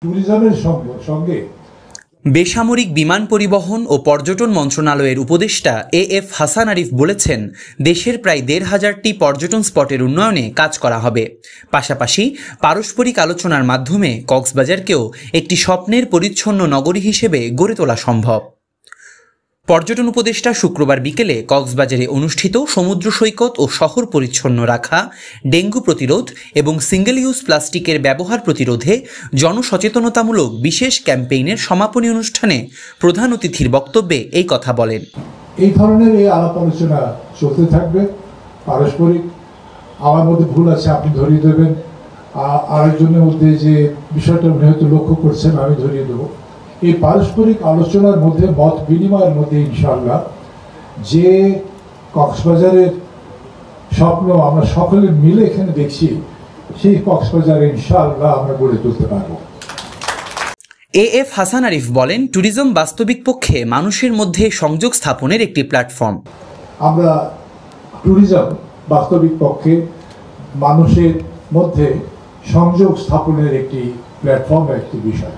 ট্যুরিজমের সঙ্গে বেসামরিক বিমান পরিবহন ও পর্যটন মন্ত্রণালয়ের উপদেষ্টা এএফ হাসান আরিফ বলেছেন, দেশের প্রায় ১৫০০টি পর্যটন স্পটের উন্নয়নে কাজ করা হবে। পাশাপাশি পারস্পরিক আলোচনার মাধ্যমে কক্সবাজারকেও একটি স্বপ্নের পরিচ্ছন্ন নগরী হিসেবে গড়ে তোলা সম্ভব। পর্যটন উপদেষ্টা শুক্রবার বিকেলে কক্সবাজারে অনুষ্ঠিত সমুদ্র সৈকত ও শহর পরিচ্ছন্ন রাখা, ডেঙ্গু প্রতিরোধ এবং সিঙ্গেল ইউজ প্লাস্টিকের ব্যবহার প্রতিরোধে জনসচেতনতামূলক বিশেষ ক্যাম্পেইনের সমাপনী অনুষ্ঠানে প্রধান অতিথির বক্তব্যে এই কথা বলেন। এই ধরনের এই আলাপ আলোচনা চলতে থাকবে। পারস্পরিক আমার মধ্যে ভুল আছে আপনি ধরিয়ে দেবেন, আরেকজনের মধ্যে যে বিষয়টা উনি হয়তো লক্ষ্য করছেন আমি ধরিয়ে দেবো। এই পারস্পরিক আলোচনার মধ্যে মত বিনিময়ের মধ্যে ইনশাআল্লাহ যে কক্সবাজারের স্বপ্ন আমরা সকলে মিলে এখানে দেখছি, সেই কক্সবাজারে ইনশাআল্লাহ আমরা গড়ে তুলতে পারব। এএফ হাসান আরিফ বলেন, ট্যুরিজম বাস্তবিক পক্ষে মানুষের মধ্যে সংযোগ স্থাপনের একটি প্ল্যাটফর্ম। আমরা ট্যুরিজম বাস্তবিক পক্ষে মানুষের মধ্যে সংযোগ স্থাপনের একটি প্ল্যাটফর্ম, একটি বিষয়।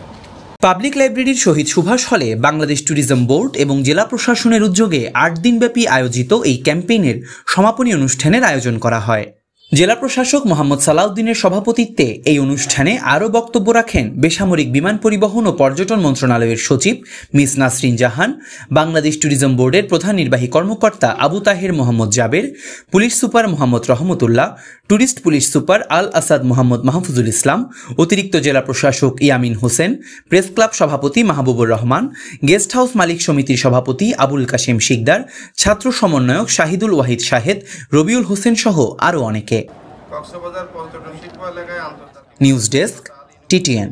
পাবলিক লাইব্রেরির শহীদ সুভাষ হলে বাংলাদেশ ট্যুরিজম বোর্ড এবং জেলা প্রশাসনের উদ্যোগে ৮ দিনব্যাপী আয়োজিত এই ক্যাম্পেইনের সমাপনী অনুষ্ঠানের আয়োজন করা হয়। জেলা প্রশাসক মোহাম্মদ সালাউদ্দিনের সভাপতিত্বে এই অনুষ্ঠানে আরও বক্তব্য রাখেন বেসামরিক বিমান পরিবহন ও পর্যটন মন্ত্রণালয়ের সচিব মিস নাসরিন জাহান, বাংলাদেশ ট্যুরিজম বোর্ডের প্রধান নির্বাহী কর্মকর্তা আবু তাহের মোহাম্মদ জাবের, পুলিশ সুপার মোহাম্মদ রহমতুল্লাহ, ট্যুরিস্ট পুলিশ সুপার আল আসাদ মোহাম্মদ মাহফুজুল ইসলাম, অতিরিক্ত জেলা প্রশাসক ইয়ামিন হোসেন, প্রেস ক্লাব সভাপতি মাহবুবুর রহমান, গেস্ট হাউস মালিক সমিতির সভাপতি আবুল কাশেম শিকদার, ছাত্র সমন্বয়ক শাহিদুল ওয়াহিদ শাহেদ, রবিউল হোসেন সহ আরও অনেকে। কক্সবাজার পর্যটন শিল্প এলাকায় নিউজ ডেস্ক, টিটিএন।